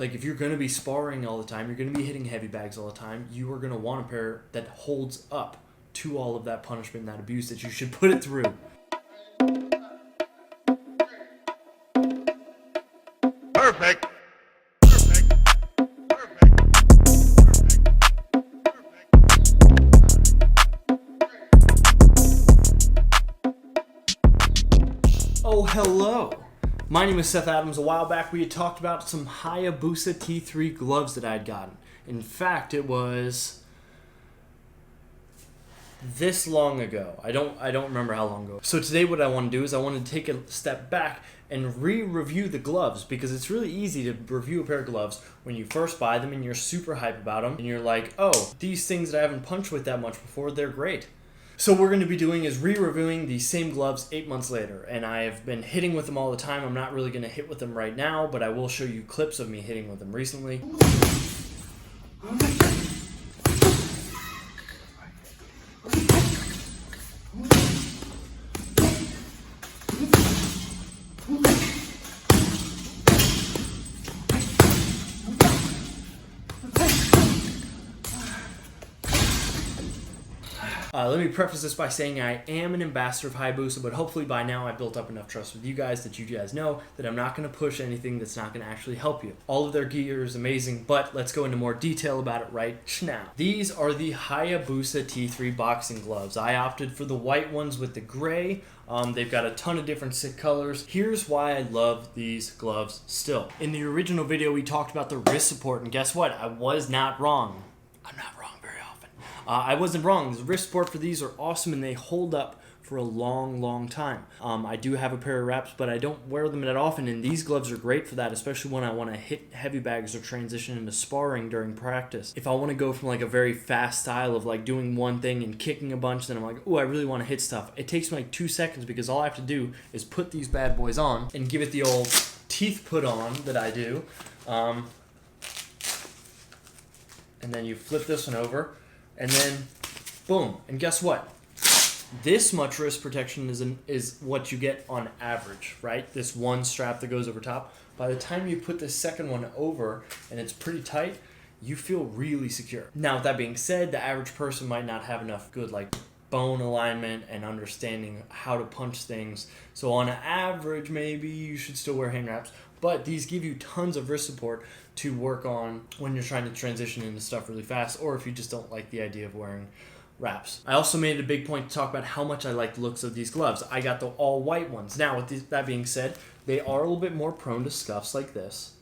Like, if you're going to be sparring all the time, you're going to be hitting heavy bags all the time, you are going to want a pair that holds up to all of that punishment and that abuse that you should put it through. Perfect. Oh, hello. My name is Seth Adams. A while back we had talked about some Hayabusa T3 gloves that I had gotten. In fact, it was this long ago. I don't remember how long ago. So today what I want to do is I want to take a step back and re-review the gloves, because it's really easy to review a pair of gloves when you first buy them and you're super hype about them and you're like, oh, these things that I haven't punched with that much before, they're great. So what we're going to be doing is re-reviewing these same gloves 8 months later, and I have been hitting with them all the time. I'm not really going to hit with them right now, but I will show you clips of me hitting with them recently. Let me preface this by saying I am an ambassador of Hayabusa, but hopefully by now I built up enough trust with you guys that you guys know that I'm not going to push anything that's not going to actually help you. All of their gear is amazing, but let's go into more detail about it right now. These are the Hayabusa T3 Boxing Gloves. I opted for the white ones with the gray. They've got a ton of different sick colors. Here's why I love these gloves still. In the original video we talked about the wrist support, and guess what? I was not wrong. I'm not wrong very often. I wasn't wrong. The wrist support for these are awesome and they hold up for a long time. I do have a pair of wraps, but I don't wear them that often, and these gloves are great for that, especially when I want to hit heavy bags or transition into sparring during practice. If I want to go from like a very fast style of like doing one thing and kicking a bunch, then I'm like, oh, I really want to hit stuff. It takes me like 2 seconds because all I have to do is put these bad boys on and give it the old teeth put on that I do. And then you flip this one over, and then boom. And guess what? This much wrist protection is what you get on average, right? This one strap that goes over top. By the time you put this second one over and it's pretty tight, you feel really secure. Now, with that being said, the average person might not have enough good like bone alignment and understanding how to punch things. So on average, maybe you should still wear hand wraps, but these give you tons of wrist support to work on when you're trying to transition into stuff really fast, or if you just don't like the idea of wearing wraps. I also made it a big point to talk about how much I like the looks of these gloves. I got the all white ones. Now, with that being said, they are a little bit more prone to scuffs like this,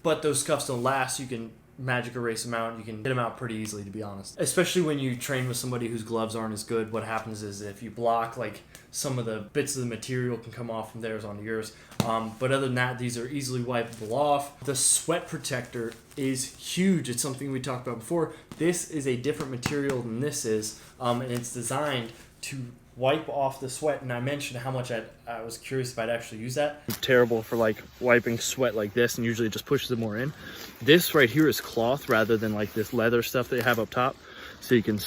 but those scuffs don't last. You can magic erase them out. You can get them out pretty easily, to be honest. Especially when you train with somebody whose gloves aren't as good, what happens is if you block, like, some of the bits of the material can come off from theirs onto yours. But other than that, these are easily wipeable off. The sweat protector is huge. It's something we talked about before. This is a different material than this is, and it's designed to wipe off the sweat. And I mentioned how much I was curious if I'd actually use that. It's terrible for like wiping sweat like this, and usually it just pushes it more in. This right here is cloth rather than like this leather stuff that you have up top, so you can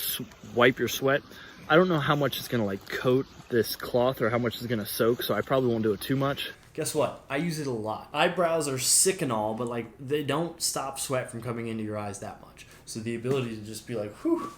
wipe your sweat. I don't know how much it's gonna like coat this cloth or how much it's gonna soak, so I probably won't do it too much. Guess what? I use it a lot. Eyebrows are sick and all, but like they don't stop sweat from coming into your eyes that much. So the ability to just be like, whew,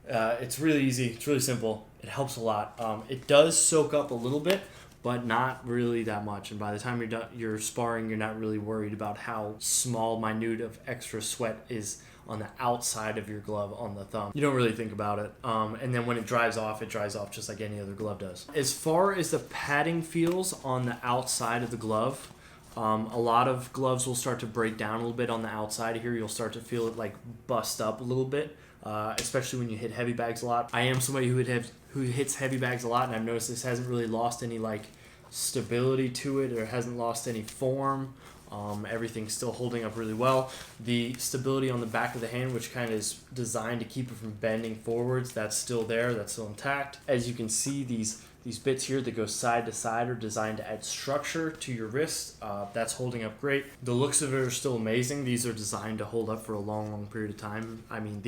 it's really easy. It's really simple. It helps a lot. It does soak up a little bit, but not really that much. And by the time you're sparring, you're not really worried about how small, minute of extra sweat is on the outside of your glove on the thumb. You don't really think about it. And then when it dries off just like any other glove does. As far as the padding feels on the outside of the glove, a lot of gloves will start to break down a little bit on the outside here. You'll start to feel it like bust up a little bit, especially when you hit heavy bags a lot. I am somebody who hits heavy bags a lot, and I've noticed this hasn't really lost any like stability to it, or hasn't lost any form. Everything's still holding up really well. The stability on the back of the hand, which kind of is designed to keep it from bending forwards, that's still there, that's still intact. As you can see, these bits here that go side to side are designed to add structure to your wrist. That's holding up great. The looks of it are still amazing. These are designed to hold up for a long period of time. I mean,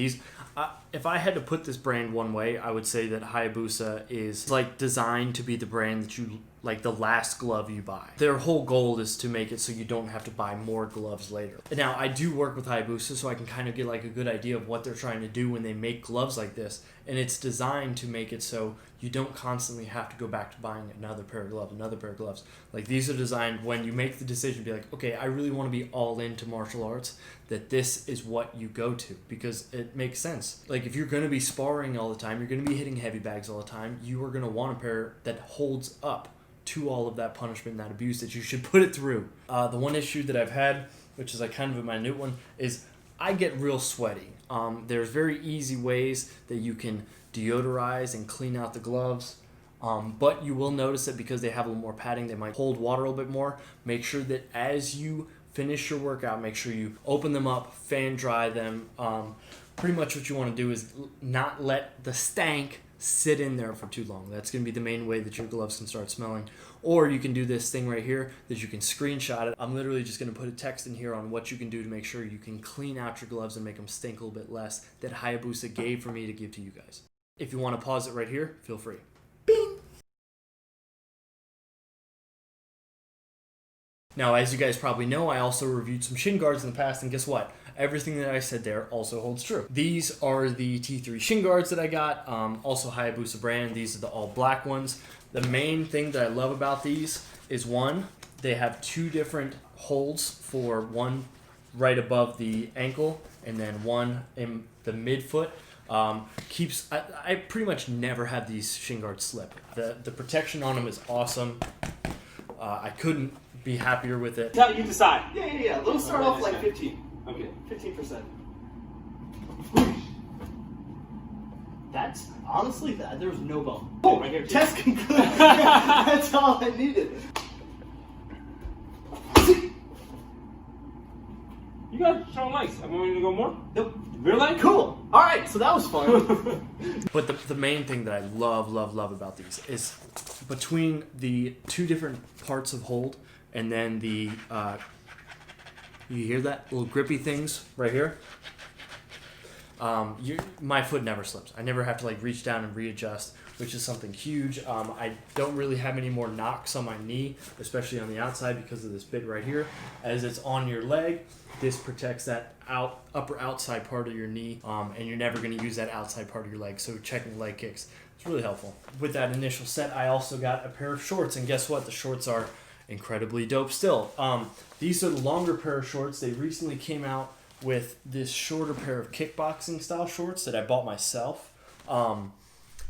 if I had to put this brand one way, I would say that Hayabusa is like designed to be the brand that you like the last glove you buy. Their whole goal is to make it so you don't have to buy more gloves later. Now, I do work with Hayabusa, so I can kind of get like a good idea of what they're trying to do when they make gloves like this. And it's designed to make it so you don't constantly have to go back to buying another pair of gloves, another pair of gloves. Like these are designed when you make the decision to be like, okay, I really want to be all into martial arts, that this is what you go to, because it makes sense. Like if you're going to be sparring all the time, you're going to be hitting heavy bags all the time, you are going to want a pair that holds up to all of that punishment and that abuse that you should put it through. The one issue that I've had, which is like kind of a minute one, is I get real sweaty. There's very easy ways that you can deodorize and clean out the gloves, but you will notice that because they have a little more padding, they might hold water a little bit more. Make sure that as you finish your workout, make sure you open them up, fan dry them. Pretty much what you want to do is not let the stank sit in there for too long. That's going to be the main way that your gloves can start smelling. Or you can do this thing right here that you can screenshot it. I'm literally just going to put a text in here on what you can do to make sure you can clean out your gloves and make them stink a little bit less, that Hayabusa gave for me to give to you guys. If you want to pause it right here, feel free. Bing! Now, as you guys probably know, I also reviewed some Shinguards in the past, and guess what? Everything that I said there also holds true. These are the T3 Shinguards that I got, also Hayabusa brand. These are the all black ones. The main thing that I love about these is, one, they have two different holds, for one right above the ankle and then one in the midfoot. I pretty much never have these Shinguards slip. The protection on them is awesome. I couldn't be happier with it. You decide. Yeah. Let's start off like 15. Okay. 15%. That's honestly that. There was no bump. Oh, right here. Test concluded. That's all I needed. You got strong legs. I'm going to go more. Nope. Real leg? Cool. All right. So that was fun. But the main thing that I love about these is between the two different parts of hold and then the, you hear that? Little grippy things right here? My foot never slips. I never have to like reach down and readjust, which is something huge. I don't really have any more knocks on my knee, especially on the outside because of this bit right here. As it's on your leg, this protects that upper outside part of your knee, and you're never going to use that outside part of your leg. So checking leg kicks, it's really helpful. With that initial set, I also got a pair of shorts, and guess what? The shorts are incredibly dope still. These are the longer pair of shorts. They recently came out with this shorter pair of kickboxing style shorts that I bought myself.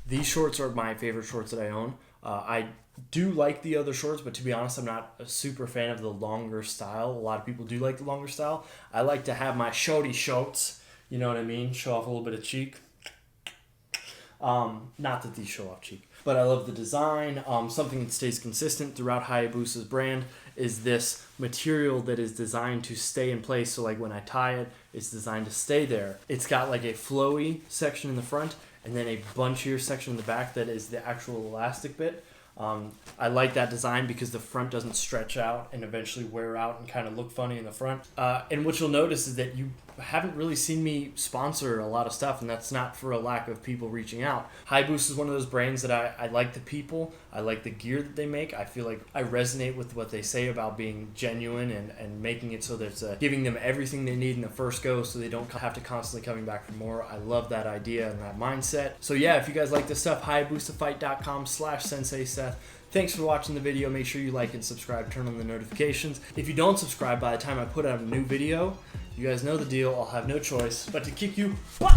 These shorts are my favorite shorts that I own. I do like the other shorts, but to be honest, I'm not a super fan of the longer style. A lot of people do like the longer style. I like to have my shorty shorts, you know what I mean? Show off a little bit of cheek. Not that these show off cheek, but I love the design. Something that stays consistent throughout Hayabusa's brand is this material that is designed to stay in place. So like when I tie it, it's designed to stay there. It's got like a flowy section in the front and then a bunchier section in the back that is the actual elastic bit. I like that design because the front doesn't stretch out and eventually wear out and kind of look funny in the front. And what you'll notice is that you haven't really seen me sponsor a lot of stuff, and that's not for a lack of people reaching out. Hayabusa is one of those brands that I like the people. I like the gear that they make. I feel like I resonate with what they say about being genuine and making it so that it's giving them everything they need in the first go so they don't have to constantly coming back for more. I love that idea and that mindset. So yeah, if you guys like this stuff, hayabusafight.com/Sensei Seth. Thanks for watching the video. Make sure you like and subscribe, turn on the notifications. If you don't subscribe by the time I put out a new video, you guys know the deal. I'll have no choice but to kick you. Wah!